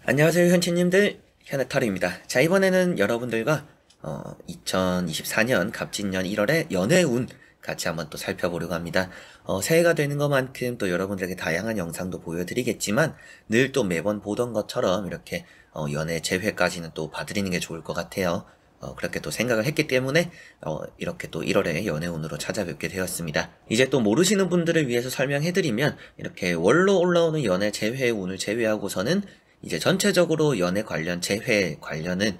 안녕하세요, 현치님들. 현해타루입니다. 자, 이번에는 여러분들과 2024년 갑진년 1월의 연애운 같이 한번 또 살펴보려고 합니다. 새해가 되는 것만큼 또 여러분들에게 다양한 영상도 보여드리겠지만 늘 또 매번 보던 것처럼 이렇게 연애 재회까지는 또 봐드리는 게 좋을 것 같아요. 그렇게 또 생각을 했기 때문에 이렇게 또 1월에 연애운으로 찾아뵙게 되었습니다. 이제 또 모르시는 분들을 위해서 설명해드리면 이렇게 월로 올라오는 연애 재회운을 제외하고서는 이제 전체적으로 연애 관련 재회 관련은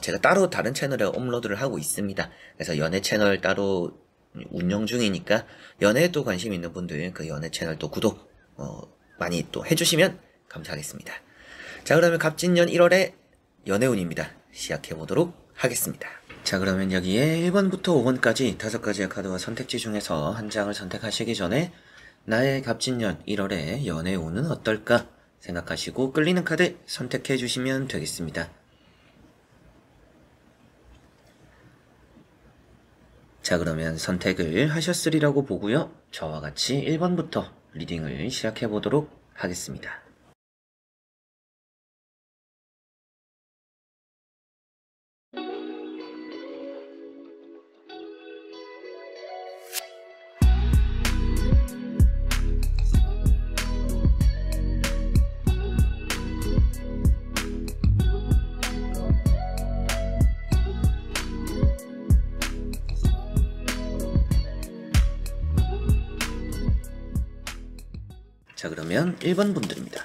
제가 따로 다른 채널에 업로드를 하고 있습니다. 그래서 연애 채널 따로 운영 중이니까 연애에 또 관심 있는 분들 그 연애 채널 또 구독 많이 또 해주시면 감사하겠습니다. 자, 그러면 갑진년 1월의 연애운입니다. 시작해보도록 하겠습니다. 자, 그러면 여기에 1번부터 5번까지 5가지의 카드와 선택지 중에서 한 장을 선택하시기 전에 나의 갑진년 1월의 연애운은 어떨까 생각하시고 끌리는 카드 선택해 주시면 되겠습니다. 자, 그러면 선택을 하셨으리라고 보고요. 저와 같이 1번부터 리딩을 시작해 보도록 하겠습니다. 자, 그러면 1번 분들입니다.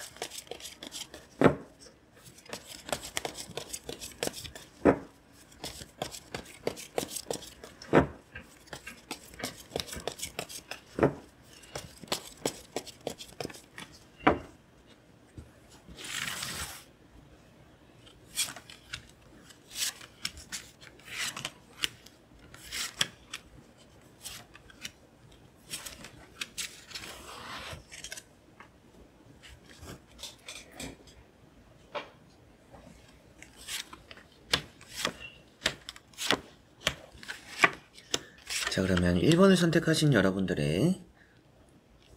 자, 그러면 1번을 선택하신 여러분들의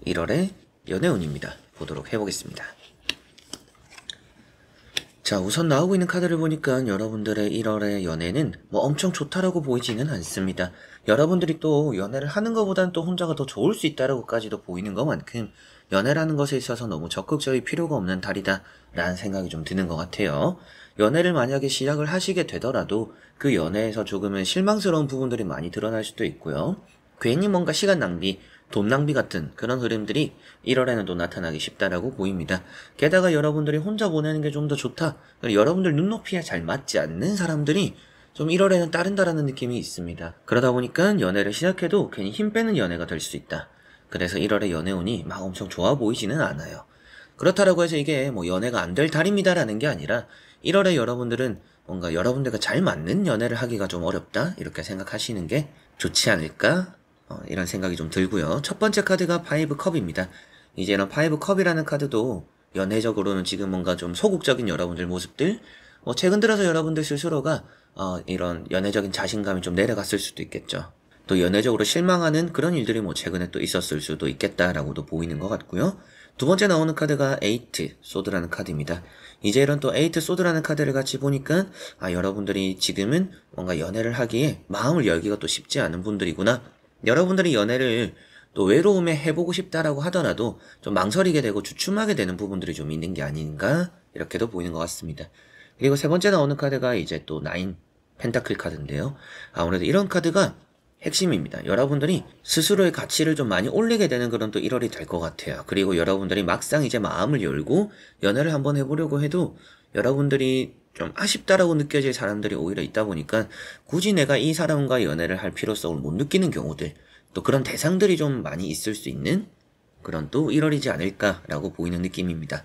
1월의 연애운입니다. 보도록 해보겠습니다. 자, 우선 나오고 있는 카드를 보니까 여러분들의 1월의 연애는 뭐 엄청 좋다라고 보이지는 않습니다. 여러분들이 또 연애를 하는 것보다는 또 혼자가 더 좋을 수 있다라고까지도 보이는 것만큼 연애라는 것에 있어서 너무 적극적일 필요가 없는 달이다 라는 생각이 좀 드는 것 같아요. 연애를 만약에 시작을 하시게 되더라도 그 연애에서 조금은 실망스러운 부분들이 많이 드러날 수도 있고요. 괜히 뭔가 시간 낭비, 돈 낭비 같은 그런 흐름들이 1월에는 또 나타나기 쉽다라고 보입니다. 게다가 여러분들이 혼자 보내는 게 좀 더 좋다. 여러분들 눈높이에 잘 맞지 않는 사람들이 좀 1월에는 따른다라는 느낌이 있습니다. 그러다 보니까 연애를 시작해도 괜히 힘 빼는 연애가 될 수 있다. 그래서 1월의 연애운이 막 엄청 좋아 보이지는 않아요. 그렇다라고 해서 이게 뭐 연애가 안 될 달입니다라는 게 아니라 1월에 여러분들은 뭔가 여러분들과 잘 맞는 연애를 하기가 좀 어렵다 이렇게 생각하시는 게 좋지 않을까 이런 생각이 좀 들고요. 첫 번째 카드가 파이브 컵입니다. 이제는 파이브 컵이라는 카드도 연애적으로는 지금 뭔가 좀 소극적인 여러분들 모습들 최근 들어서 여러분들 스스로가 이런 연애적인 자신감이 좀 내려갔을 수도 있겠죠. 또 연애적으로 실망하는 그런 일들이 뭐 최근에 또 있었을 수도 있겠다라고도 보이는 것 같고요. 두 번째 나오는 카드가 에이트 소드라는 카드입니다. 이제 이런 또 에이트 소드라는 카드를 같이 보니까 여러분들이 지금은 뭔가 연애를 하기에 마음을 열기가 또 쉽지 않은 분들이구나. 여러분들이 연애를 또 외로움에 해보고 싶다라고 하더라도 좀 망설이게 되고 주춤하게 되는 부분들이 좀 있는 게 아닌가 이렇게도 보이는 것 같습니다. 그리고 세 번째 나오는 카드가 이제 또 나인 펜타클 카드인데요. 아무래도 이런 카드가 핵심입니다. 여러분들이 스스로의 가치를 좀 많이 올리게 되는 그런 또 1월이 될 것 같아요. 그리고 여러분들이 막상 이제 마음을 열고 연애를 한번 해보려고 해도 여러분들이 좀 아쉽다라고 느껴질 사람들이 오히려 있다 보니까 굳이 내가 이 사람과 연애를 할 필요성을 못 느끼는 경우들 또 그런 대상들이 좀 많이 있을 수 있는 그런 또 1월이지 않을까라고 보이는 느낌입니다.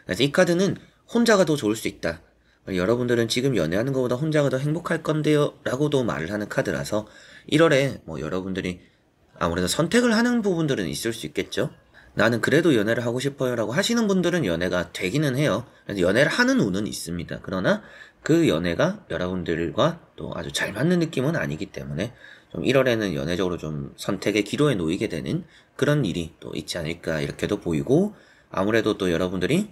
그래서 이 카드는 혼자가 더 좋을 수 있다. 여러분들은 지금 연애하는 것보다 혼자가 더 행복할 건데요 라고도 말을 하는 카드라서 1월에 뭐 여러분들이 아무래도 선택을 하는 부분들은 있을 수 있겠죠. 나는 그래도 연애를 하고 싶어요 라고 하시는 분들은 연애가 되기는 해요. 그래서 연애를 하는 운은 있습니다. 그러나 그 연애가 여러분들과 또 아주 잘 맞는 느낌은 아니기 때문에 좀 1월에는 연애적으로 좀 선택의 기로에 놓이게 되는 그런 일이 또 있지 않을까 이렇게도 보이고, 아무래도 또 여러분들이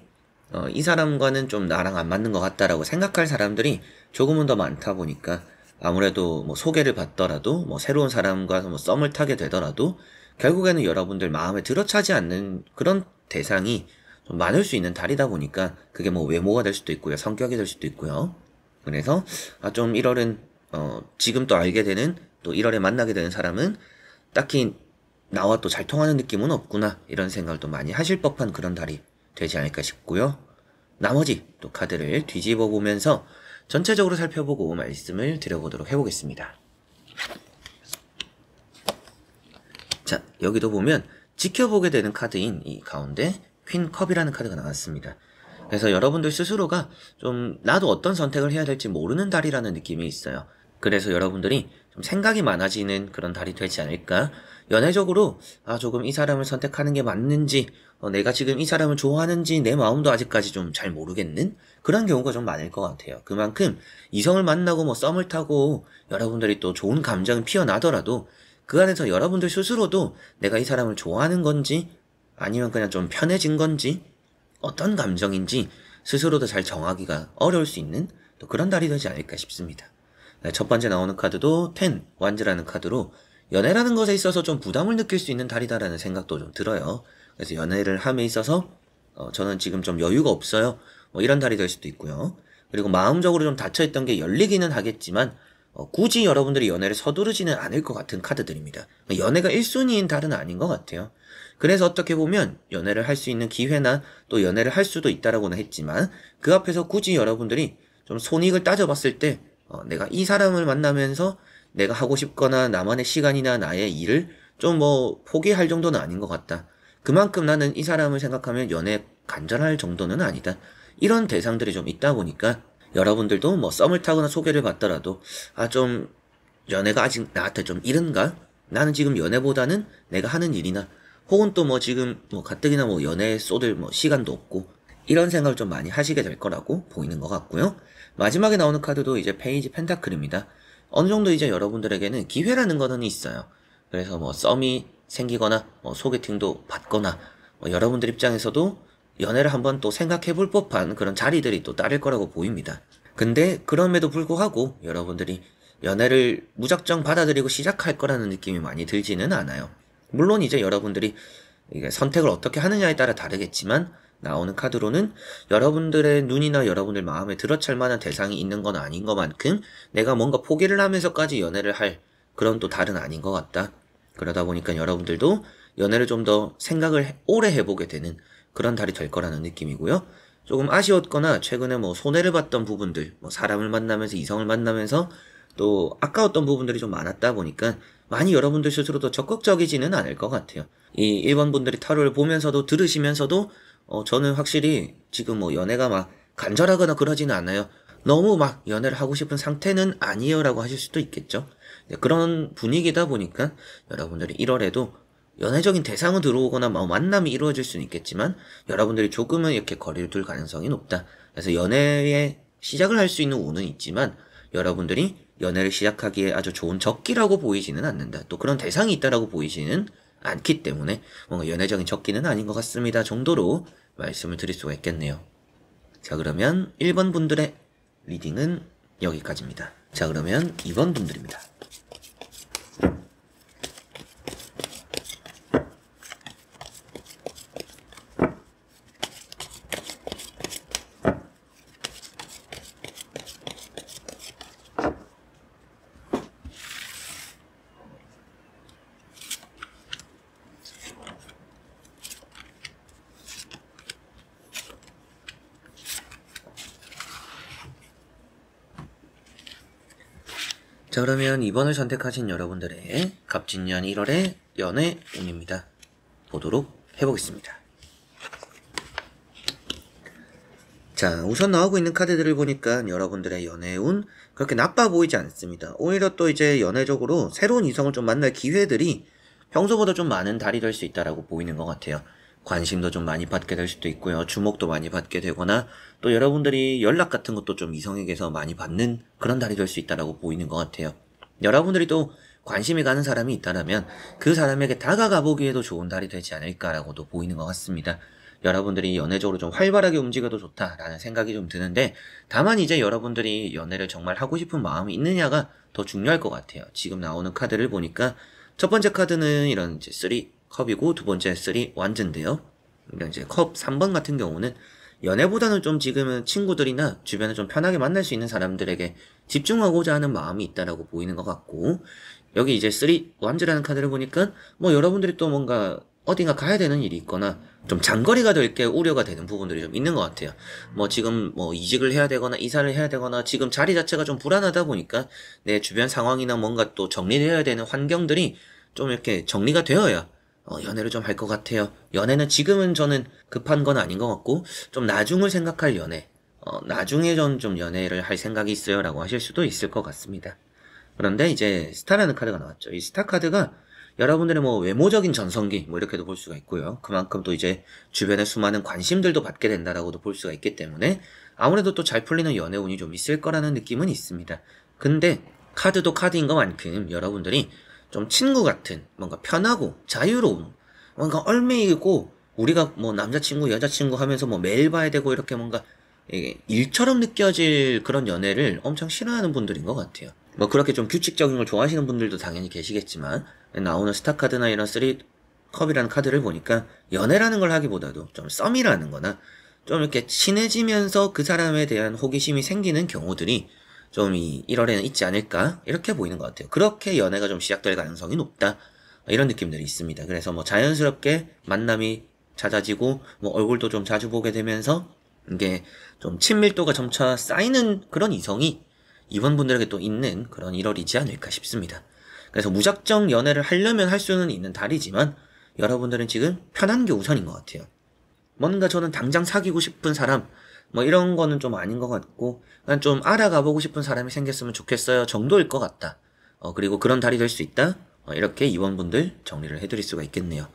이 사람과는 좀 나랑 안 맞는 것 같다라고 생각할 사람들이 조금은 더 많다 보니까 아무래도 뭐 소개를 받더라도 뭐 새로운 사람과 뭐 썸을 타게 되더라도 결국에는 여러분들 마음에 들어차지 않는 그런 대상이 좀 많을 수 있는 달이다 보니까 그게 뭐 외모가 될 수도 있고요. 성격이 될 수도 있고요. 그래서 좀 1월은 지금 또 알게 되는 또 1월에 만나게 되는 사람은 딱히 나와 또 잘 통하는 느낌은 없구나 이런 생각을 또 많이 하실 법한 그런 달이 되지 않을까 싶고요. 나머지 또 카드를 뒤집어 보면서 전체적으로 살펴보고 말씀을 드려보도록 해보겠습니다. 자, 여기도 보면 지켜보게 되는 카드인 이 가운데 퀸 컵이라는 카드가 나왔습니다. 그래서 여러분들 스스로가 좀 나도 어떤 선택을 해야 될지 모르는 달이라는 느낌이 있어요. 그래서 여러분들이 좀 생각이 많아지는 그런 달이 되지 않을까. 연애적으로 조금 이 사람을 선택하는 게 맞는지 내가 지금 이 사람을 좋아하는지 내 마음도 아직까지 좀 잘 모르겠는 그런 경우가 좀 많을 것 같아요. 그만큼 이성을 만나고 뭐 썸을 타고 여러분들이 또 좋은 감정이 피어나더라도 그 안에서 여러분들 스스로도 내가 이 사람을 좋아하는 건지 아니면 그냥 좀 편해진 건지 어떤 감정인지 스스로도 잘 정하기가 어려울 수 있는 또 그런 달이 되지 않을까 싶습니다. 네, 첫 번째 나오는 카드도 10 완즈라는 카드로 연애라는 것에 있어서 좀 부담을 느낄 수 있는 달이다라는 생각도 좀 들어요. 그래서 연애를 함에 있어서 저는 지금 좀 여유가 없어요. 뭐 이런 달이 될 수도 있고요. 그리고 마음적으로 좀 닫혀있던 게 열리기는 하겠지만 굳이 여러분들이 연애를 서두르지는 않을 것 같은 카드들입니다. 연애가 1순위인 달은 아닌 것 같아요. 그래서 어떻게 보면 연애를 할 수 있는 기회나 또 연애를 할 수도 있다라고는 했지만 그 앞에서 굳이 여러분들이 좀 손익을 따져봤을 때 내가 이 사람을 만나면서 내가 하고 싶거나 나만의 시간이나 나의 일을 좀 뭐 포기할 정도는 아닌 것 같다. 그만큼 나는 이 사람을 생각하면 연애 간절할 정도는 아니다. 이런 대상들이 좀 있다 보니까 여러분들도 뭐 썸을 타거나 소개를 받더라도 좀 연애가 아직 나한테 좀 이른가? 나는 지금 연애보다는 내가 하는 일이나 혹은 또 뭐 지금 뭐 가뜩이나 뭐 연애에 쏟을 뭐 시간도 없고 이런 생각을 좀 많이 하시게 될 거라고 보이는 것 같고요. 마지막에 나오는 카드도 이제 페이지 펜타클입니다. 어느 정도 이제 여러분들에게는 기회라는 거는 있어요. 그래서 뭐 썸이 생기거나 뭐 소개팅도 받거나 뭐 여러분들 입장에서도 연애를 한번 또 생각해 볼 법한 그런 자리들이 또 따를 거라고 보입니다. 근데 그럼에도 불구하고 여러분들이 연애를 무작정 받아들이고 시작할 거라는 느낌이 많이 들지는 않아요. 물론 이제 여러분들이 이게 선택을 어떻게 하느냐에 따라 다르겠지만 나오는 카드로는 여러분들의 눈이나 여러분들 마음에 들어찰 만한 대상이 있는 건 아닌 것만큼 내가 뭔가 포기를 하면서까지 연애를 할 그런 또 달은 아닌 것 같다. 그러다 보니까 여러분들도 연애를 좀 더 생각을 오래 해보게 되는 그런 달이 될 거라는 느낌이고요. 조금 아쉬웠거나 최근에 뭐 손해를 봤던 부분들, 뭐 사람을 만나면서 이성을 만나면서 또 아까웠던 부분들이 좀 많았다 보니까 많이 여러분들 스스로도 적극적이지는 않을 것 같아요. 이 1번 분들이 타로를 보면서도 들으시면서도 저는 확실히 지금 뭐 연애가 막 간절하거나 그러지는 않아요. 너무 막 연애를 하고 싶은 상태는 아니에요 라고 하실 수도 있겠죠. 그런 분위기다 보니까 여러분들이 1월에도 연애적인 대상은 들어오거나 뭐 만남이 이루어질 수는 있겠지만 여러분들이 조금은 이렇게 거리를 둘 가능성이 높다. 그래서 연애에 시작을 할 수 있는 운은 있지만 여러분들이 연애를 시작하기에 아주 좋은 적기라고 보이지는 않는다. 또 그런 대상이 있다라고 보이지는 않기 때문에 뭔가 연애적인 적기는 아닌 것 같습니다 정도로 말씀을 드릴 수가 있겠네요. 자, 그러면 1번 분들의 리딩은 여기까지입니다. 자, 그러면 2번 분들입니다. 자, 그러면 2번을 선택하신 여러분들의 갑진년 1월의 연애 운입니다. 보도록 해보겠습니다. 자, 우선 나오고 있는 카드들을 보니까 여러분들의 연애 운 그렇게 나빠 보이지 않습니다. 오히려 또 이제 연애적으로 새로운 이성을 좀 만날 기회들이 평소보다 좀 많은 달이 될 수 있다라고 보이는 것 같아요. 관심도 좀 많이 받게 될 수도 있고요. 주목도 많이 받게 되거나 또 여러분들이 연락 같은 것도 좀 이성에게서 많이 받는 그런 달이 될 수 있다라고 보이는 것 같아요. 여러분들이 또 관심이 가는 사람이 있다면 그 사람에게 다가가 보기에도 좋은 달이 되지 않을까라고도 보이는 것 같습니다. 여러분들이 연애적으로 좀 활발하게 움직여도 좋다라는 생각이 좀 드는데, 다만 이제 여러분들이 연애를 정말 하고 싶은 마음이 있느냐가 더 중요할 것 같아요. 지금 나오는 카드를 보니까 첫 번째 카드는 이런 이제 3 컵이고 두 번째 3 완즈인데요. 이런 이제 컵 3번 같은 경우는 연애보다는 좀 지금은 친구들이나 주변에 좀 편하게 만날 수 있는 사람들에게 집중하고자 하는 마음이 있다라고 보이는 것 같고, 여기 이제 3 완즈라는 카드를 보니까 뭐 여러분들이 또 뭔가 어딘가 가야 되는 일이 있거나 좀 장거리가 될 게 우려가 되는 부분들이 좀 있는 것 같아요. 뭐 지금 뭐 이직을 해야 되거나 이사를 해야 되거나 지금 자리 자체가 좀 불안하다 보니까 내 주변 상황이나 뭔가 또 정리해야 되는 환경들이 좀 이렇게 정리가 되어야 연애를 좀 할 것 같아요. 연애는 지금은 저는 급한 건 아닌 것 같고, 좀 나중을 생각할 연애, 나중에 전 좀 연애를 할 생각이 있어요 라고 하실 수도 있을 것 같습니다. 그런데 이제 스타라는 카드가 나왔죠. 이 스타 카드가 여러분들의 뭐 외모적인 전성기 뭐 이렇게도 볼 수가 있고요. 그만큼 또 이제 주변에 수많은 관심들도 받게 된다라고도 볼 수가 있기 때문에 아무래도 또 잘 풀리는 연애 운이 좀 있을 거라는 느낌은 있습니다. 근데 카드도 카드인 것만큼 여러분들이 좀 친구 같은 뭔가 편하고 자유로운 뭔가 얼매이고, 우리가 뭐 남자친구 여자친구 하면서 뭐 매일 봐야 되고 이렇게 뭔가 이게 일처럼 느껴질 그런 연애를 엄청 싫어하는 분들인 것 같아요. 뭐 그렇게 좀 규칙적인 걸 좋아하시는 분들도 당연히 계시겠지만, 나오는 스타 카드나 이런 3 컵이라는 카드를 보니까 연애라는 걸 하기보다도 좀 썸이라는 거나 좀 이렇게 친해지면서 그 사람에 대한 호기심이 생기는 경우들이 좀 1월에는 있지 않을까 이렇게 보이는 것 같아요. 그렇게 연애가 좀 시작될 가능성이 높다, 이런 느낌들이 있습니다. 그래서 뭐 자연스럽게 만남이 잦아지고 뭐 얼굴도 좀 자주 보게 되면서 이게 좀 친밀도가 점차 쌓이는 그런 이성이 이번 분들에게 또 있는 그런 1월이지 않을까 싶습니다. 그래서 무작정 연애를 하려면 할 수는 있는 달이지만 여러분들은 지금 편한 게 우선인 것 같아요. 뭔가 저는 당장 사귀고 싶은 사람 뭐 이런 거는 좀 아닌 것 같고, 그냥 좀 알아가보고 싶은 사람이 생겼으면 좋겠어요 정도일 것 같다. 그리고 그런 달이 될 수 있다. 이렇게 이번 분들 정리를 해드릴 수가 있겠네요.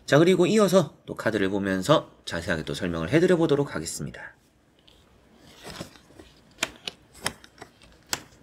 자, 그리고 이어서 또 카드를 보면서 자세하게 또 설명을 해드려 보도록 하겠습니다.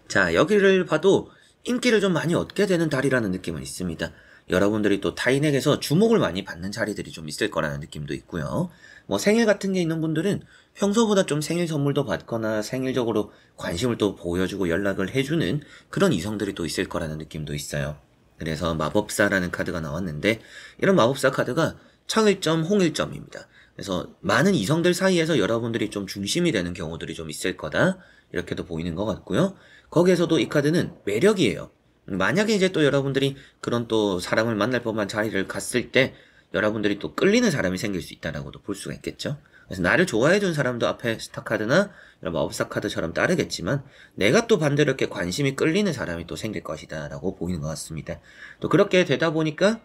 자, 여기를 봐도 인기를 좀 많이 얻게 되는 달이라는 느낌은 있습니다. 여러분들이 또 타인에게서 주목을 많이 받는 자리들이 좀 있을 거라는 느낌도 있고요. 뭐 생일 같은 게 있는 분들은 평소보다 좀 생일 선물도 받거나 생일적으로 관심을 또 보여주고 연락을 해주는 그런 이성들이 또 있을 거라는 느낌도 있어요. 그래서 마법사라는 카드가 나왔는데, 이런 마법사 카드가 청일점, 홍일점입니다. 그래서 많은 이성들 사이에서 여러분들이 좀 중심이 되는 경우들이 좀 있을 거다, 이렇게도 보이는 것 같고요. 거기에서도 이 카드는 매력이에요. 만약에 이제 또 여러분들이 그런 또 사람을 만날 법한 자리를 갔을 때 여러분들이 또 끌리는 사람이 생길 수 있다라고도 볼 수가 있겠죠. 그래서 나를 좋아해준 사람도 앞에 스타 카드나 이런 마법사 카드처럼 따르겠지만, 내가 또 반대로 이렇게 관심이 끌리는 사람이 또 생길 것이다 라고 보이는 것 같습니다. 또 그렇게 되다 보니까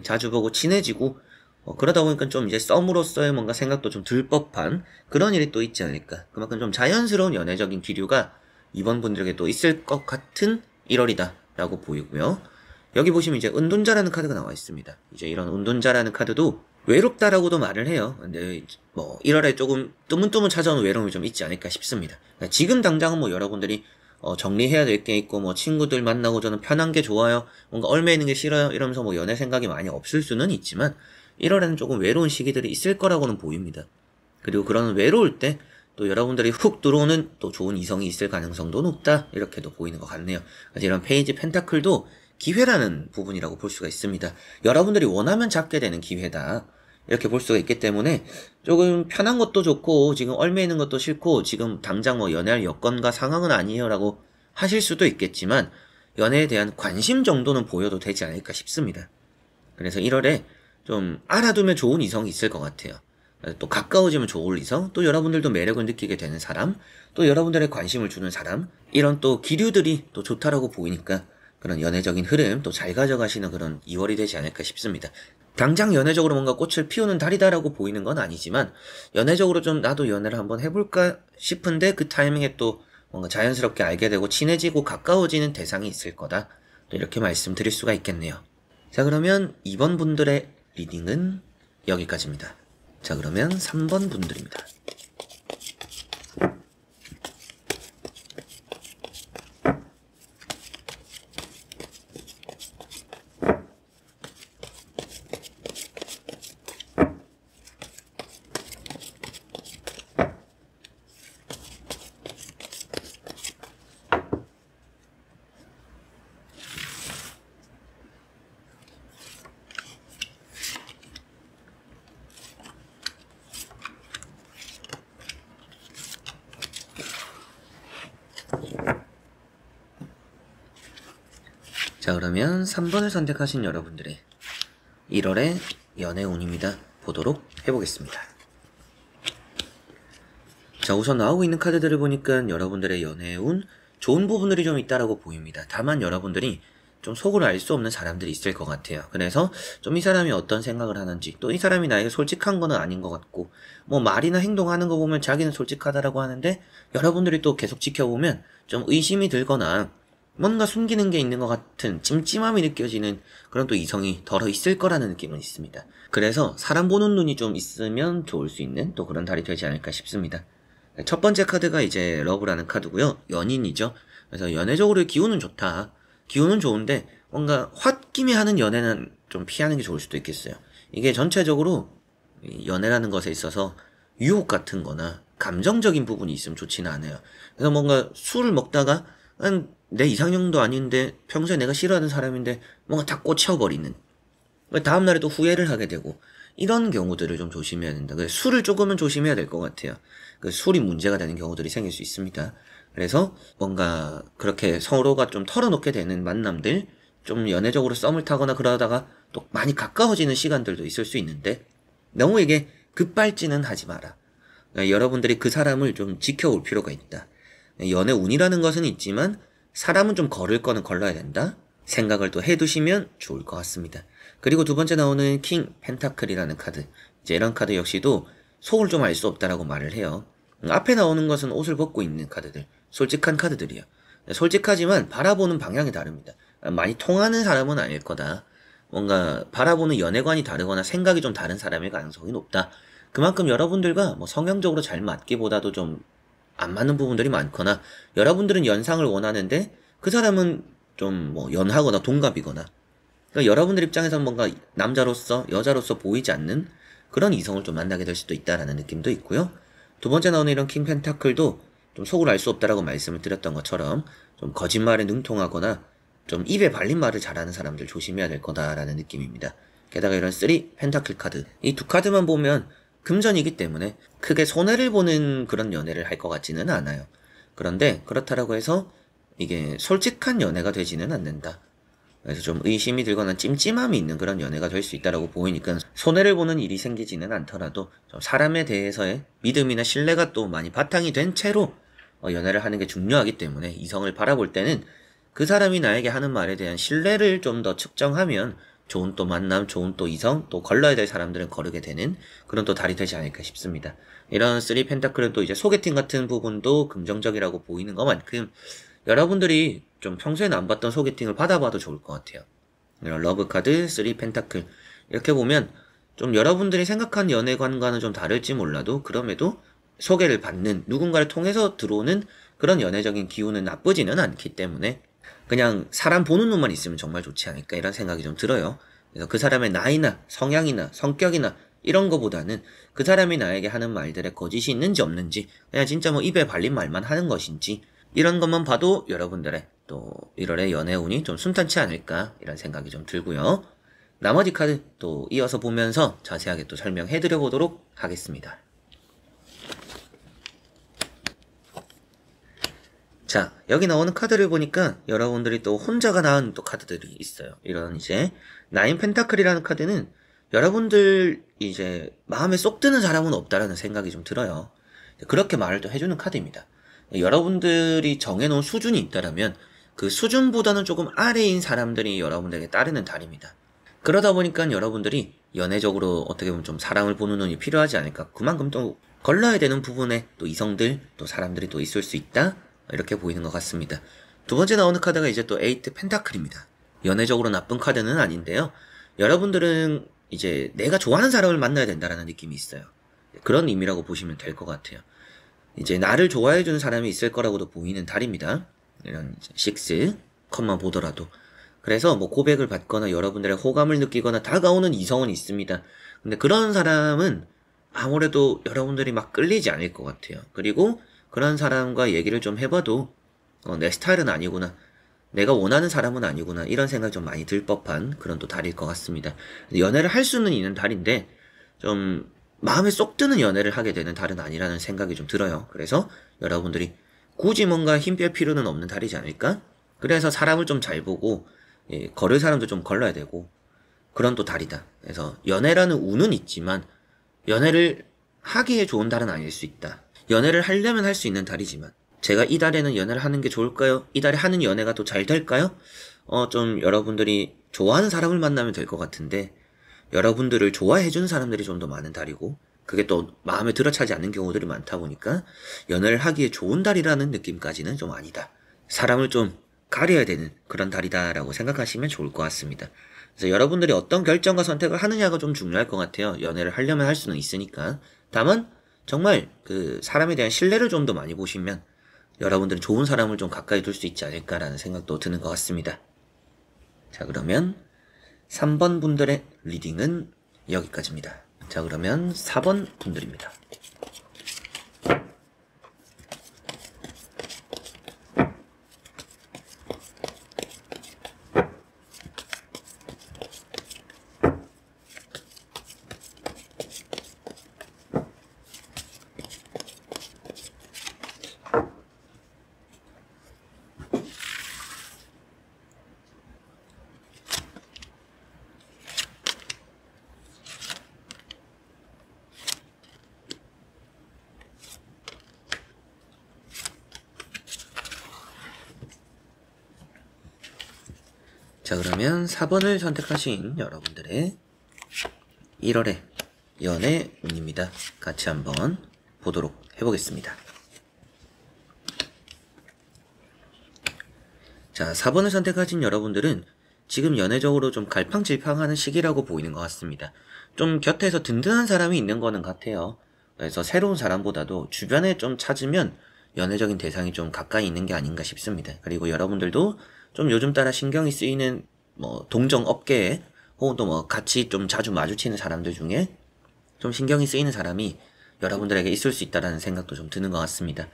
자주 보고 친해지고, 그러다 보니까 좀 이제 썸으로서의 뭔가 생각도 좀 들 법한 그런 일이 또 있지 않을까. 그만큼 좀 자연스러운 연애적인 기류가 이번 분들에게 또 있을 것 같은 1월이다 라고 보이고요. 여기 보시면 이제 은둔자라는 카드가 나와 있습니다. 이제 이런 은둔자라는 카드도 외롭다라고도 말을 해요. 근데 뭐 1월에 조금 뜨문뜨문 찾아오는 외로움이 좀 있지 않을까 싶습니다. 그러니까 지금 당장은 뭐 여러분들이 정리해야 될 게 있고 뭐 친구들 만나고 저는 편한 게 좋아요, 뭔가 얼매 있는 게 싫어요 이러면서 뭐 연애 생각이 많이 없을 수는 있지만 1월에는 조금 외로운 시기들이 있을 거라고는 보입니다. 그리고 그런 외로울 때 또 여러분들이 훅 들어오는 또 좋은 이성이 있을 가능성도 높다, 이렇게도 보이는 것 같네요. 그래서 이런 페이지 펜타클도 기회라는 부분이라고 볼 수가 있습니다. 여러분들이 원하면 잡게 되는 기회다, 이렇게 볼 수가 있기 때문에 조금 편한 것도 좋고 지금 얼매 있는 것도 싫고 지금 당장 뭐 연애할 여건과 상황은 아니에요 라고 하실 수도 있겠지만, 연애에 대한 관심 정도는 보여도 되지 않을까 싶습니다. 그래서 1월에 좀 알아두면 좋은 이성이 있을 것 같아요. 또 가까워지면 좋을 이성, 또 여러분들도 매력을 느끼게 되는 사람, 또 여러분들의 관심을 주는 사람, 이런 또 기류들이 또 좋다라고 보이니까 그런 연애적인 흐름 또 잘 가져가시는 그런 2월이 되지 않을까 싶습니다. 당장 연애적으로 뭔가 꽃을 피우는 달이다라고 보이는 건 아니지만, 연애적으로 좀 나도 연애를 한번 해볼까 싶은데 그 타이밍에 또 뭔가 자연스럽게 알게 되고 친해지고 가까워지는 대상이 있을 거다, 또 이렇게 말씀드릴 수가 있겠네요. 자, 그러면 2번 분들의 리딩은 여기까지입니다. 자, 그러면 3번 분들입니다. 자, 그러면 3번을 선택하신 여러분들의 1월의 연애운입니다. 보도록 해보겠습니다. 자, 우선 나오고 있는 카드들을 보니까 여러분들의 연애운 좋은 부분들이 좀 있다라고 보입니다. 다만 여러분들이 좀 속으로 알 수 없는 사람들이 있을 것 같아요. 그래서 좀 이 사람이 어떤 생각을 하는지, 또 이 사람이 나에게 솔직한 거는 아닌 것 같고, 뭐 말이나 행동하는 거 보면 자기는 솔직하다라고 하는데 여러분들이 또 계속 지켜보면 좀 의심이 들거나 뭔가 숨기는 게 있는 것 같은 찜찜함이 느껴지는 그런 또 이성이 덜어 있을 거라는 느낌은 있습니다. 그래서 사람 보는 눈이 좀 있으면 좋을 수 있는 또 그런 달이 되지 않을까 싶습니다. 첫 번째 카드가 이제 러브라는 카드고요. 연인이죠. 그래서 연애적으로 기운은 좋다. 기운은 좋은데 뭔가 홧김에 하는 연애는 좀 피하는 게 좋을 수도 있겠어요. 이게 전체적으로 연애라는 것에 있어서 유혹 같은 거나 감정적인 부분이 있으면 좋지는 않아요. 그래서 뭔가 술을 먹다가 내 이상형도 아닌데 평소에 내가 싫어하는 사람인데 뭔가 다 꽂혀버리는, 다음날에 또 후회를 하게 되고 이런 경우들을 좀 조심해야 된다. 그래서 술을 조금은 조심해야 될 것 같아요. 술이 문제가 되는 경우들이 생길 수 있습니다. 그래서 뭔가 그렇게 서로가 좀 털어놓게 되는 만남들, 좀 연애적으로 썸을 타거나 그러다가 또 많이 가까워지는 시간들도 있을 수 있는데 너무 이게 급발진은 하지 마라. 그러니까 여러분들이 그 사람을 좀 지켜올 필요가 있다. 연애 운이라는 것은 있지만 사람은 좀 걸을 거는 걸러야 된다. 생각을 또 해두시면 좋을 것 같습니다. 그리고 두 번째 나오는 킹 펜타클이라는 카드. 이제 이런 카드 역시도 속을 좀 알 수 없다라고 말을 해요. 앞에 나오는 것은 옷을 벗고 있는 카드들, 솔직한 카드들이요. 솔직하지만 바라보는 방향이 다릅니다. 많이 통하는 사람은 아닐 거다. 뭔가 바라보는 연애관이 다르거나 생각이 좀 다른 사람일 가능성이 높다. 그만큼 여러분들과 뭐 성향적으로 잘 맞기보다도 좀 안 맞는 부분들이 많거나, 여러분들은 연상을 원하는데 그 사람은 좀 뭐 연하거나 동갑이거나, 그러니까 여러분들 입장에서는 뭔가 남자로서 여자로서 보이지 않는 그런 이성을 좀 만나게 될 수도 있다라는 느낌도 있고요. 두 번째 나오는 이런 킹 펜타클도 좀 속을 알 수 없다라고 말씀을 드렸던 것처럼 좀 거짓말에 능통하거나 좀 입에 발린 말을 잘하는 사람들 조심해야 될 거다라는 느낌입니다. 게다가 이런 3 펜타클 카드, 이 두 카드만 보면 금전이기 때문에 크게 손해를 보는 그런 연애를 할 것 같지는 않아요. 그런데 그렇다라고 해서 이게 솔직한 연애가 되지는 않는다. 그래서 좀 의심이 들거나 찜찜함이 있는 그런 연애가 될 수 있다라고 보이니까 손해를 보는 일이 생기지는 않더라도 좀 사람에 대해서의 믿음이나 신뢰가 또 많이 바탕이 된 채로 연애를 하는 게 중요하기 때문에 이성을 바라볼 때는 그 사람이 나에게 하는 말에 대한 신뢰를 좀 더 측정하면 좋은 또 만남, 좋은 또 이성, 또 걸러야 될 사람들은 거르게 되는 그런 또 달이 되지 않을까 싶습니다. 이런 3 펜타클은 또 이제 소개팅 같은 부분도 긍정적이라고 보이는 것만큼 여러분들이 좀 평소에는 안 봤던 소개팅을 받아봐도 좋을 것 같아요. 이런 러브 카드, 3 펜타클 이렇게 보면 좀 여러분들이 생각한 연애관과는 좀 다를지 몰라도 그럼에도 소개를 받는, 누군가를 통해서 들어오는 그런 연애적인 기운은 나쁘지는 않기 때문에 그냥 사람 보는 눈만 있으면 정말 좋지 않을까 이런 생각이 좀 들어요. 그래서 그 사람의 나이나 성향이나 성격이나 이런 거보다는 그 사람이 나에게 하는 말들에 거짓이 있는지 없는지, 그냥 진짜 뭐 입에 발린 말만 하는 것인지, 이런 것만 봐도 여러분들의 또 1월의 연애운이 좀 순탄치 않을까 이런 생각이 좀 들고요. 나머지 카드 또 이어서 보면서 자세하게 또 설명해드려 보도록 하겠습니다. 자, 여기 나오는 카드를 보니까 여러분들이 또 혼자가 나은 또 카드들이 있어요. 이런 이제 9 펜타클이라는 카드는 여러분들 이제 마음에 쏙 드는 사람은 없다라는 생각이 좀 들어요. 그렇게 말을 또 해주는 카드입니다. 여러분들이 정해놓은 수준이 있다라면 그 수준보다는 조금 아래인 사람들이 여러분들에게 따르는 달입니다. 그러다 보니까 여러분들이 연애적으로 어떻게 보면 좀 사랑을 보는 눈이 필요하지 않을까. 그만큼 또 걸러야 되는 부분에 또 이성들, 또 사람들이 또 있을 수 있다. 이렇게 보이는 것 같습니다. 두 번째 나오는 카드가 이제 또 8 펜타클입니다. 연애적으로 나쁜 카드는 아닌데요. 여러분들은 이제 내가 좋아하는 사람을 만나야 된다라는 느낌이 있어요. 그런 의미라고 보시면 될 것 같아요. 이제 나를 좋아해주는 사람이 있을 거라고도 보이는 달입니다. 이런 6 컷만 보더라도. 그래서 뭐 고백을 받거나 여러분들의 호감을 느끼거나 다가오는 이성은 있습니다. 근데 그런 사람은 아무래도 여러분들이 막 끌리지 않을 것 같아요. 그리고 그런 사람과 얘기를 좀 해봐도 내 스타일은 아니구나, 내가 원하는 사람은 아니구나 이런 생각이 좀 많이 들 법한 그런 또 달일 것 같습니다. 연애를 할 수는 있는 달인데 좀 마음에 쏙 드는 연애를 하게 되는 달은 아니라는 생각이 좀 들어요. 그래서 여러분들이 굳이 뭔가 힘 뺄 필요는 없는 달이지 않을까? 그래서 사람을 좀 잘 보고 걸을 사람도 좀 걸러야 되고 그런 또 달이다. 그래서 연애라는 운은 있지만 연애를 하기에 좋은 달은 아닐 수 있다. 연애를 하려면 할 수 있는 달이지만 제가 이 달에는 연애를 하는 게 좋을까요? 이 달에 하는 연애가 또 잘 될까요? 좀 여러분들이 좋아하는 사람을 만나면 될 것 같은데 여러분들을 좋아해주는 사람들이 좀 더 많은 달이고 그게 또 마음에 들어차지 않는 경우들이 많다 보니까 연애를 하기에 좋은 달이라는 느낌까지는 좀 아니다. 사람을 좀 가려야 되는 그런 달이다라고 생각하시면 좋을 것 같습니다. 그래서 여러분들이 어떤 결정과 선택을 하느냐가 좀 중요할 것 같아요. 연애를 하려면 할 수는 있으니까. 다만 정말 그 사람에 대한 신뢰를 좀 더 많이 보시면 여러분들은 좋은 사람을 좀 가까이 둘 수 있지 않을까라는 생각도 드는 것 같습니다. 자, 그러면 3번 분들의 리딩은 여기까지입니다. 자, 그러면 4번 분들입니다. 자, 그러면 4번을 선택하신 여러분들의 1월의 연애 운입니다. 같이 한번 보도록 해보겠습니다. 자, 4번을 선택하신 여러분들은 지금 연애적으로 좀 갈팡질팡하는 시기라고 보이는 것 같습니다. 좀 곁에서 든든한 사람이 있는 거는 같아요. 그래서 새로운 사람보다도 주변에 좀 찾으면 연애적인 대상이 좀 가까이 있는 게 아닌가 싶습니다. 그리고 여러분들도 좀 요즘 따라 신경이 쓰이는 뭐 동정 업계에 혹은 또 뭐 같이 좀 자주 마주치는 사람들 중에 좀 신경이 쓰이는 사람이 여러분들에게 있을 수 있다라는 생각도 좀 드는 것 같습니다.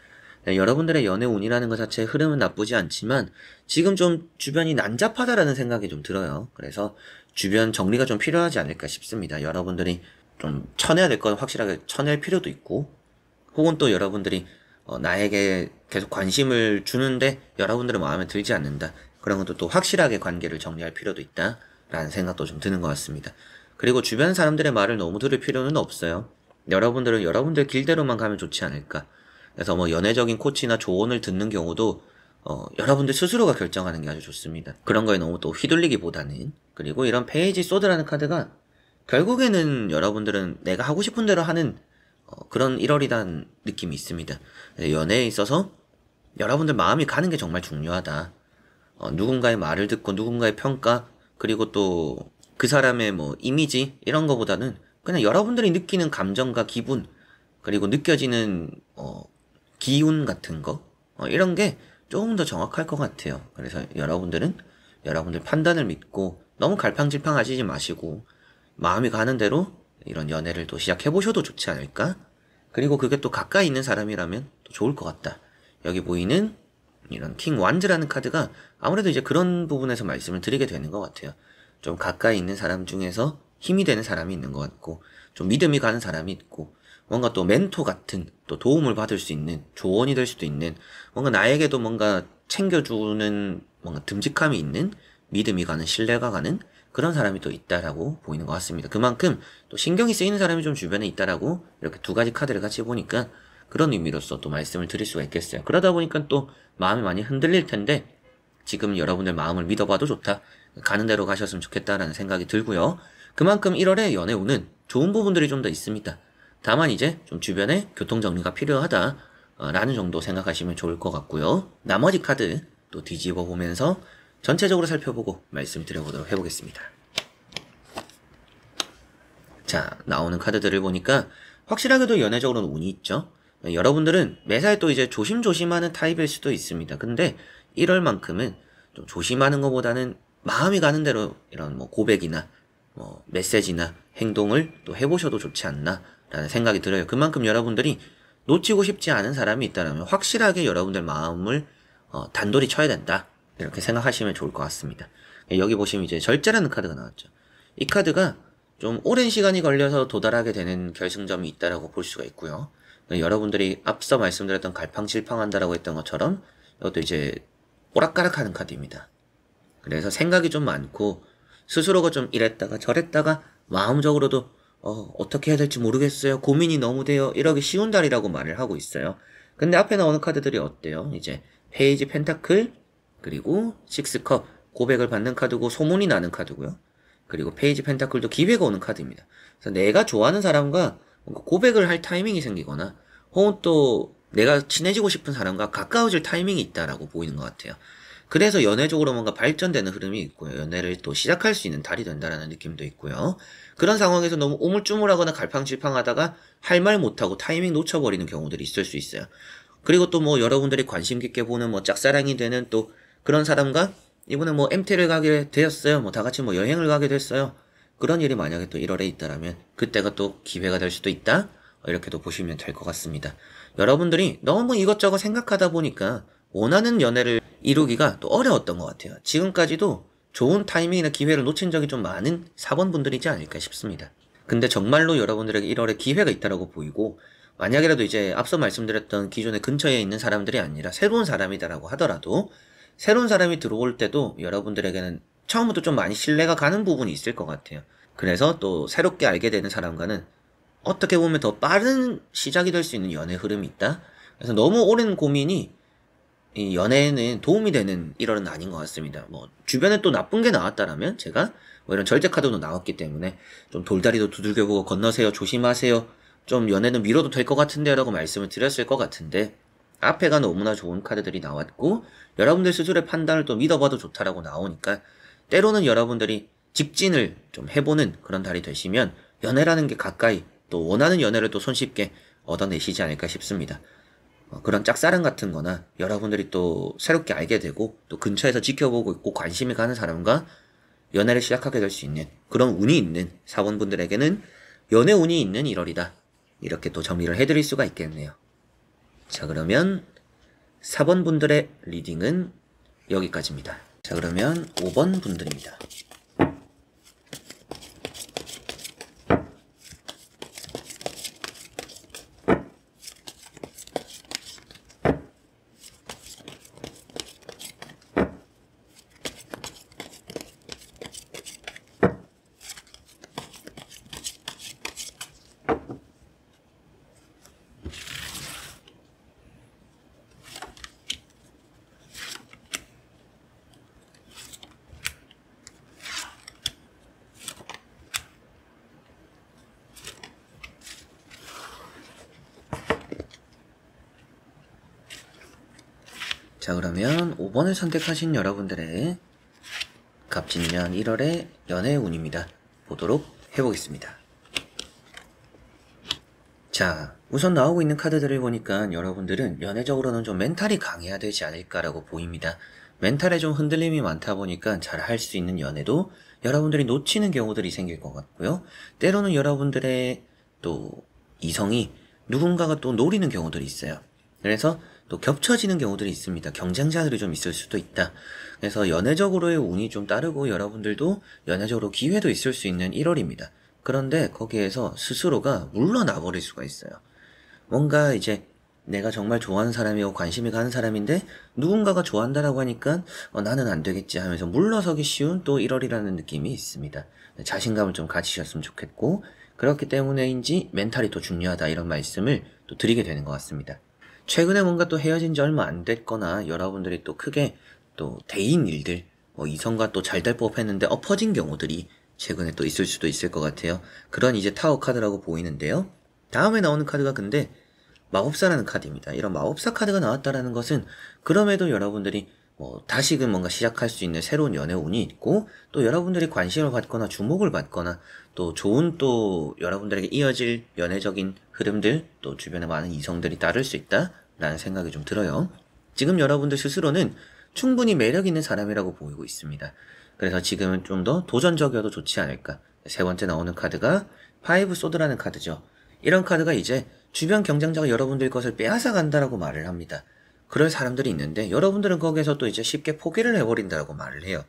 네, 여러분들의 연애 운이라는 것 자체의 흐름은 나쁘지 않지만 지금 좀 주변이 난잡하다라는 생각이 좀 들어요. 그래서 주변 정리가 좀 필요하지 않을까 싶습니다. 여러분들이 좀 쳐내야 될 건 확실하게 쳐낼 필요도 있고 혹은 또 여러분들이 나에게 계속 관심을 주는데 여러분들의 마음에 들지 않는다. 그런 것도 또 확실하게 관계를 정리할 필요도 있다. 라는 생각도 좀 드는 것 같습니다. 그리고 주변 사람들의 말을 너무 들을 필요는 없어요. 여러분들은 여러분들 길대로만 가면 좋지 않을까. 그래서 뭐 연애적인 코치나 조언을 듣는 경우도 여러분들 스스로가 결정하는 게 아주 좋습니다. 그런 거에 너무 또 휘둘리기보다는. 그리고 이런 페이지 소드라는 카드가 결국에는 여러분들은 내가 하고 싶은 대로 하는 그런 1월이라는 느낌이 있습니다. 연애에 있어서 여러분들 마음이 가는 게 정말 중요하다. 누군가의 말을 듣고 누군가의 평가 그리고 또 그 사람의 뭐 이미지 이런 거보다는 그냥 여러분들이 느끼는 감정과 기분 그리고 느껴지는 기운 같은 거 이런 게 조금 더 정확할 것 같아요. 그래서 여러분들은 여러분들 판단을 믿고 너무 갈팡질팡하시지 마시고 마음이 가는 대로 이런 연애를 또 시작해보셔도 좋지 않을까? 그리고 그게 또 가까이 있는 사람이라면 또 좋을 것 같다. 여기 보이는 이런 킹 완즈라는 카드가 아무래도 이제 그런 부분에서 말씀을 드리게 되는 것 같아요. 좀 가까이 있는 사람 중에서 힘이 되는 사람이 있는 것 같고 좀 믿음이 가는 사람이 있고 뭔가 또 멘토 같은 또 도움을 받을 수 있는 조언이 될 수도 있는 뭔가 나에게도 뭔가 챙겨주는 뭔가 듬직함이 있는 믿음이 가는 신뢰가 가는 그런 사람이 또 있다라고 보이는 것 같습니다. 그만큼 또 신경이 쓰이는 사람이 좀 주변에 있다라고 이렇게 두 가지 카드를 같이 보니까 그런 의미로서 또 말씀을 드릴 수가 있겠어요. 그러다 보니까 또 마음이 많이 흔들릴 텐데 지금 여러분들 마음을 믿어봐도 좋다. 가는 대로 가셨으면 좋겠다라는 생각이 들고요. 그만큼 1월에 연애 운은 좋은 부분들이 좀 더 있습니다. 다만 이제 좀 주변에 교통정리가 필요하다 라는 정도 생각하시면 좋을 것 같고요. 나머지 카드 또 뒤집어 보면서 전체적으로 살펴보고 말씀드려보도록 해보겠습니다. 자, 나오는 카드들을 보니까 확실하게도 연애적으로는 운이 있죠. 여러분들은 매사에 또 이제 조심조심하는 타입일 수도 있습니다. 근데 1월만큼은 좀 조심하는 것보다는 마음이 가는 대로 이런 뭐 고백이나 뭐 메시지나 행동을 또 해보셔도 좋지 않나 라는 생각이 들어요. 그만큼 여러분들이 놓치고 싶지 않은 사람이 있다면 확실하게 여러분들 마음을 단돌이 쳐야 된다. 이렇게 생각하시면 좋을 것 같습니다. 여기 보시면 이제 절제라는 카드가 나왔죠. 이 카드가 좀 오랜 시간이 걸려서 도달하게 되는 결승점이 있다라고 볼 수가 있고요. 여러분들이 앞서 말씀드렸던 갈팡질팡한다라고 했던 것처럼 이것도 이제 오락가락하는 카드입니다. 그래서 생각이 좀 많고 스스로가 좀 이랬다가 저랬다가 마음적으로도 어떻게 해야 될지 모르겠어요. 고민이 너무 돼요. 이러기 쉬운 달이라고 말을 하고 있어요. 근데 앞에 나오는 카드들이 어때요? 이제 페이지 펜타클, 그리고 식스컵, 고백을 받는 카드고 소문이 나는 카드고요. 그리고 페이지 펜타클도 기회가 오는 카드입니다. 그래서 내가 좋아하는 사람과 뭔가 고백을 할 타이밍이 생기거나 혹은 또 내가 친해지고 싶은 사람과 가까워질 타이밍이 있다라고 보이는 것 같아요. 그래서 연애적으로 뭔가 발전되는 흐름이 있고요. 연애를 또 시작할 수 있는 달이 된다라는 느낌도 있고요. 그런 상황에서 너무 우물쭈물하거나 갈팡질팡하다가 할 말 못하고 타이밍 놓쳐버리는 경우들이 있을 수 있어요. 그리고 또 뭐 여러분들이 관심 깊게 보는 뭐 짝사랑이 되는 또 그런 사람과 이번에 뭐 MT를 가게 되었어요. 뭐 다 같이 뭐 여행을 가게 됐어요. 그런 일이 만약에 또 1월에 있다라면 그때가 또 기회가 될 수도 있다. 이렇게도 보시면 될 것 같습니다. 여러분들이 너무 이것저것 생각하다 보니까 원하는 연애를 이루기가 또 어려웠던 것 같아요. 지금까지도 좋은 타이밍이나 기회를 놓친 적이 좀 많은 4번 분들이지 않을까 싶습니다. 근데 정말로 여러분들에게 1월에 기회가 있다라고 보이고, 만약이라도 이제 앞서 말씀드렸던 기존의 근처에 있는 사람들이 아니라 새로운 사람이다라고 하더라도 새로운 사람이 들어올 때도 여러분들에게는 처음부터 좀 많이 신뢰가 가는 부분이 있을 것 같아요. 그래서 또 새롭게 알게 되는 사람과는 어떻게 보면 더 빠른 시작이 될 수 있는 연애 흐름이 있다. 그래서 너무 오랜 고민이 이 연애에는 도움이 되는 1월은 아닌 것 같습니다. 뭐 주변에 또 나쁜 게 나왔다라면 제가 뭐 이런 절제 카드도 나왔기 때문에 좀 돌다리도 두들겨보고 건너세요, 조심하세요, 좀 연애는 미뤄도 될 것 같은데 라고 말씀을 드렸을 것 같은데, 앞에가 너무나 좋은 카드들이 나왔고 여러분들 스스로의 판단을 또 믿어봐도 좋다라고 나오니까 때로는 여러분들이 직진을 좀 해보는 그런 달이 되시면 연애라는 게 가까이, 또 원하는 연애를 또 손쉽게 얻어내시지 않을까 싶습니다. 그런 짝사랑 같은 거나 여러분들이 또 새롭게 알게 되고 또 근처에서 지켜보고 있고 관심이 가는 사람과 연애를 시작하게 될 수 있는 그런 운이 있는 사원분들에게는 연애 운이 있는 1월이다. 이렇게 또 정리를 해드릴 수가 있겠네요. 자, 그러면 4번 분들의 리딩은 여기까지입니다. 자, 그러면 5번 분들입니다. 자, 그러면 5번을 선택하신 여러분들의 갑진년 1월의 연애 운입니다. 보도록 해보겠습니다. 자, 우선 나오고 있는 카드들을 보니까 여러분들은 연애적으로는 좀 멘탈이 강해야 되지 않을까라고 보입니다. 멘탈에 좀 흔들림이 많다 보니까 잘 할 수 있는 연애도 여러분들이 놓치는 경우들이 생길 것 같고요. 때로는 여러분들의 또 이성이 누군가가 또 노리는 경우들이 있어요. 그래서 또 겹쳐지는 경우들이 있습니다. 경쟁자들이 좀 있을 수도 있다. 그래서 연애적으로의 운이 좀 따르고 여러분들도 연애적으로 기회도 있을 수 있는 1월입니다. 그런데 거기에서 스스로가 물러나 버릴 수가 있어요. 뭔가 이제 내가 정말 좋아하는 사람이고 관심이 가는 사람인데 누군가가 좋아한다라고 하니까 나는 안 되겠지 하면서 물러서기 쉬운 또 1월이라는 느낌이 있습니다. 자신감을 좀 가지셨으면 좋겠고, 그렇기 때문에인지 멘탈이 더 중요하다 이런 말씀을 또 드리게 되는 것 같습니다. 최근에 뭔가 또 헤어진 지 얼마 안 됐거나 여러분들이 또 크게 또 대인 일들, 이성과 또 잘 될 법했는데 엎어진 경우들이 최근에 또 있을 수도 있을 것 같아요. 그런 이제 타워 카드라고 보이는데요. 다음에 나오는 카드가 근데 마법사라는 카드입니다. 이런 마법사 카드가 나왔다라는 것은 그럼에도 여러분들이 다시금 뭔가 시작할 수 있는 새로운 연애 운이 있고, 또 여러분들이 관심을 받거나 주목을 받거나 또 좋은 또 여러분들에게 이어질 연애적인 흐름들, 또 주변에 많은 이성들이 따를 수 있다라는 생각이 좀 들어요. 지금 여러분들 스스로는 충분히 매력 있는 사람이라고 보이고 있습니다. 그래서 지금은 좀 더 도전적이어도 좋지 않을까. 세 번째 나오는 카드가 파이브 소드라는 카드죠. 이런 카드가 이제 주변 경쟁자가 여러분들 것을 빼앗아 간다라고 말을 합니다. 그럴 사람들이 있는데 여러분들은 거기에서 또 이제 쉽게 포기를 해버린다라고 말을 해요.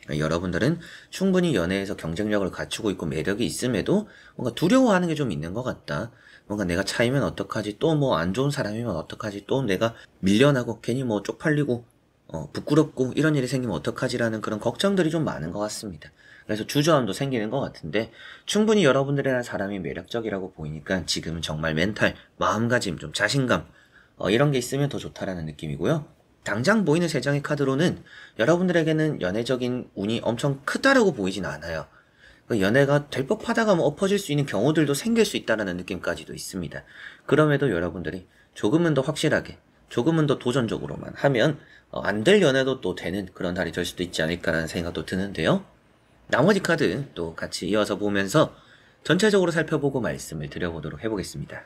여러분들은 충분히 연애에서 경쟁력을 갖추고 있고 매력이 있음에도 뭔가 두려워하는 게 좀 있는 것 같다. 뭔가 내가 차이면 어떡하지, 또 뭐 안 좋은 사람이면 어떡하지, 또 내가 밀려나고 괜히 뭐 쪽팔리고 부끄럽고 이런 일이 생기면 어떡하지라는 그런 걱정들이 좀 많은 것 같습니다. 그래서 주저함도 생기는 것 같은데 충분히 여러분들이라는 사람이 매력적이라고 보이니까 지금은 정말 멘탈, 마음가짐, 좀 자신감 이런 게 있으면 더 좋다라는 느낌이고요. 당장 보이는 세 장의 카드로는 여러분들에게는 연애적인 운이 엄청 크다라고 보이진 않아요. 연애가 될 법하다가 뭐 엎어질 수 있는 경우들도 생길 수 있다라는 느낌까지도 있습니다. 그럼에도 여러분들이 조금은 더 확실하게, 조금은 더 도전적으로만 하면 안 될 연애도 또 되는 그런 달이 될 수도 있지 않을까라는 생각도 드는데요. 나머지 카드 또 같이 이어서 보면서 전체적으로 살펴보고 말씀을 드려보도록 해보겠습니다.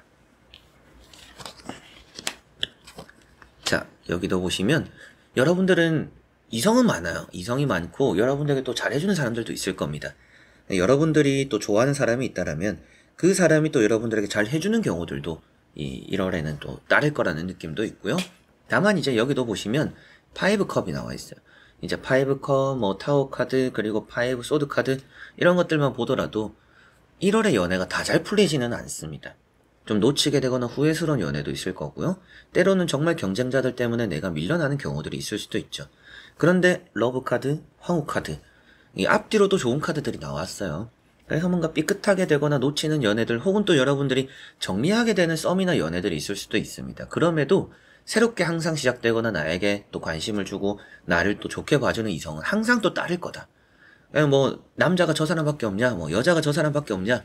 자, 여기도 보시면 여러분들은 이성은 많아요. 이성이 많고 여러분들에게 또 잘해주는 사람들도 있을 겁니다. 여러분들이 또 좋아하는 사람이 있다라면 그 사람이 또 여러분들에게 잘 해주는 경우들도 이 1월에는 또 따를 거라는 느낌도 있고요. 다만 이제 여기도 보시면 5컵이 나와 있어요. 이제 5컵, 뭐 타워 카드, 그리고 5 소드 카드 이런 것들만 보더라도 1월의 연애가 다 잘 풀리지는 않습니다. 좀 놓치게 되거나 후회스러운 연애도 있을 거고요. 때로는 정말 경쟁자들 때문에 내가 밀려나는 경우들이 있을 수도 있죠. 그런데 러브 카드, 황후 카드 이 앞뒤로도 좋은 카드들이 나왔어요. 그래서 뭔가 삐끗하게 되거나 놓치는 연애들 혹은 또 여러분들이 정리하게 되는 썸이나 연애들이 있을 수도 있습니다. 그럼에도 새롭게 항상 시작되거나 나에게 또 관심을 주고 나를 또 좋게 봐주는 이성은 항상 또 따를 거다. 뭐 남자가 저 사람밖에 없냐, 뭐 여자가 저 사람밖에 없냐,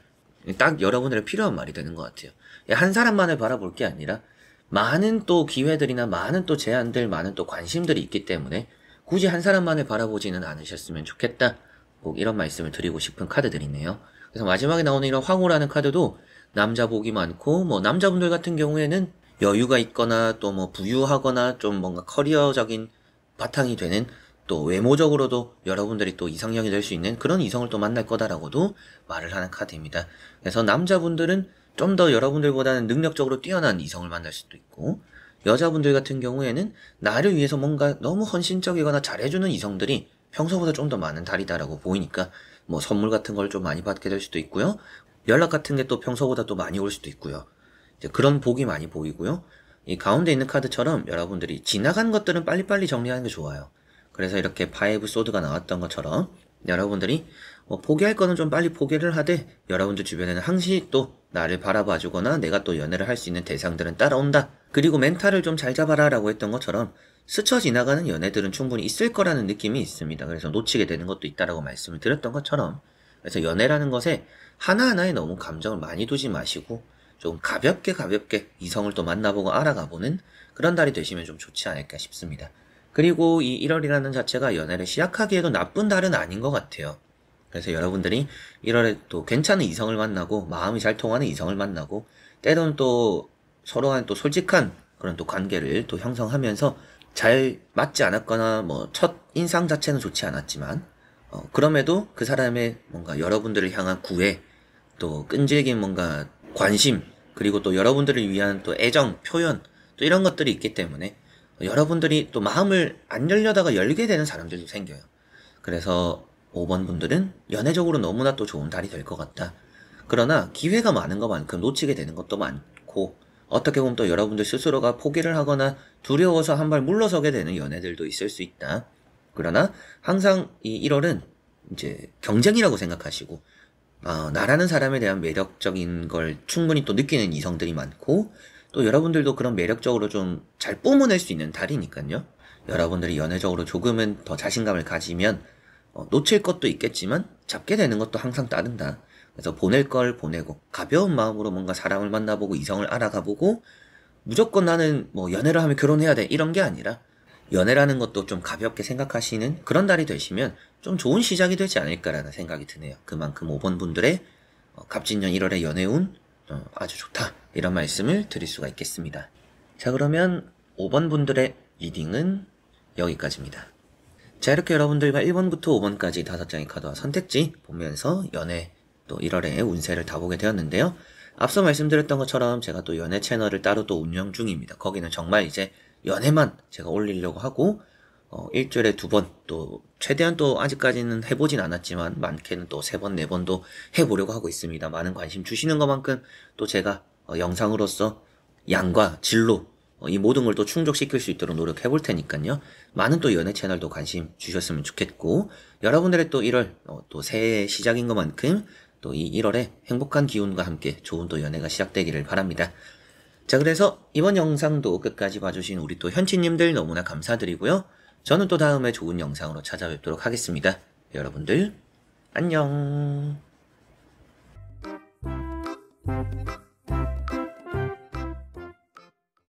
딱 여러분들의 필요한 말이 되는 것 같아요. 한 사람만을 바라볼 게 아니라 많은 또 기회들이나 많은 또 제안들, 많은 또 관심들이 있기 때문에 굳이 한 사람만을 바라보지는 않으셨으면 좋겠다. 꼭 이런 말씀을 드리고 싶은 카드들이네요. 그래서 마지막에 나오는 이런 황후라는 카드도 남자 복이 많고 뭐 남자분들 같은 경우에는 여유가 있거나 또 뭐 부유하거나 좀 뭔가 커리어적인 바탕이 되는 또 외모적으로도 여러분들이 또 이상형이 될 수 있는 그런 이성을 또 만날 거다라고도 말을 하는 카드입니다. 그래서 남자분들은 좀 더 여러분들보다는 능력적으로 뛰어난 이성을 만날 수도 있고 여자분들 같은 경우에는 나를 위해서 뭔가 너무 헌신적이거나 잘해주는 이성들이 평소보다 좀 더 많은 달이다라고 보이니까 뭐 선물 같은 걸 좀 많이 받게 될 수도 있고요. 연락 같은 게 또 평소보다 또 많이 올 수도 있고요. 이제 그런 복이 많이 보이고요. 이 가운데 있는 카드처럼 여러분들이 지나간 것들은 빨리빨리 정리하는 게 좋아요. 그래서 이렇게 5 소드가 나왔던 것처럼 여러분들이 포기할 거는 좀 빨리 포기를 하되 여러분들 주변에는 항시 또 나를 바라봐주거나 내가 또 연애를 할 수 있는 대상들은 따라온다. 그리고 멘탈을 좀 잘 잡아라 라고 했던 것처럼 스쳐 지나가는 연애들은 충분히 있을 거라는 느낌이 있습니다. 그래서 놓치게 되는 것도 있다라고 말씀을 드렸던 것처럼 그래서 연애라는 것에 하나하나에 너무 감정을 많이 두지 마시고 좀 가볍게 이성을 또 만나보고 알아가보는 그런 달이 되시면 좀 좋지 않을까 싶습니다. 그리고 이 1월이라는 자체가 연애를 시작하기에도 나쁜 달은 아닌 것 같아요. 그래서 여러분들이 1월에 또 괜찮은 이성을 만나고 마음이 잘 통하는 이성을 만나고 때로는 또 서로 간 또 솔직한 그런 또 관계를 또 형성하면서 잘 맞지 않았거나 뭐 첫 인상 자체는 좋지 않았지만 그럼에도 그 사람의 뭔가 여러분들을 향한 구애 또 끈질긴 뭔가 관심 그리고 또 여러분들을 위한 또 애정 표현 또 이런 것들이 있기 때문에 여러분들이 또 마음을 안 열려다가 열게 되는 사람들도 생겨요. 그래서 5번 분들은 연애적으로 너무나 또 좋은 달이 될 것 같다. 그러나 기회가 많은 것만큼 놓치게 되는 것도 많고 어떻게 보면 또 여러분들 스스로가 포기를 하거나 두려워서 한 발 물러서게 되는 연애들도 있을 수 있다. 그러나 항상 이 1월은 이제 경쟁이라고 생각하시고 나라는 사람에 대한 매력적인 걸 충분히 또 느끼는 이성들이 많고 또 여러분들도 그런 매력적으로 좀 잘 뿜어낼 수 있는 달이니까요. 여러분들이 연애적으로 조금은 더 자신감을 가지면 놓칠 것도 있겠지만 잡게 되는 것도 항상 따른다. 그래서 보낼 걸 보내고 가벼운 마음으로 뭔가 사람을 만나보고 이성을 알아가보고 무조건 나는 뭐 연애를 하면 결혼해야 돼 이런 게 아니라 연애라는 것도 좀 가볍게 생각하시는 그런 달이 되시면 좀 좋은 시작이 되지 않을까라는 생각이 드네요. 그만큼 5번 분들의 갑진년 1월의 연애운 아주 좋다 이런 말씀을 드릴 수가 있겠습니다. 자, 그러면 5번 분들의 리딩은 여기까지입니다. 자, 이렇게 여러분들과 1번부터 5번까지 5장의 카드와 선택지 보면서 연애 또 1월의 운세를 다 보게 되었는데요. 앞서 말씀드렸던 것처럼 제가 또 연애 채널을 따로 또 운영 중입니다. 거기는 정말 이제 연애만 제가 올리려고 하고 일주일에 2번 또 최대한 또 아직까지는 해보진 않았지만 많게는 또 3번, 4번도 해보려고 하고 있습니다. 많은 관심 주시는 것만큼 또 제가 영상으로서 양과 질로 이 모든 걸 또 충족시킬 수 있도록 노력해 볼 테니까요. 많은 또 연애 채널도 관심 주셨으면 좋겠고, 여러분들의 또 1월, 또 새해 시작인 것만큼 또 이 1월에 행복한 기운과 함께 좋은 또 연애가 시작되기를 바랍니다. 자, 그래서 이번 영상도 끝까지 봐주신 우리 또 현치님들 너무나 감사드리고요. 저는 또 다음에 좋은 영상으로 찾아뵙도록 하겠습니다. 여러분들, 안녕.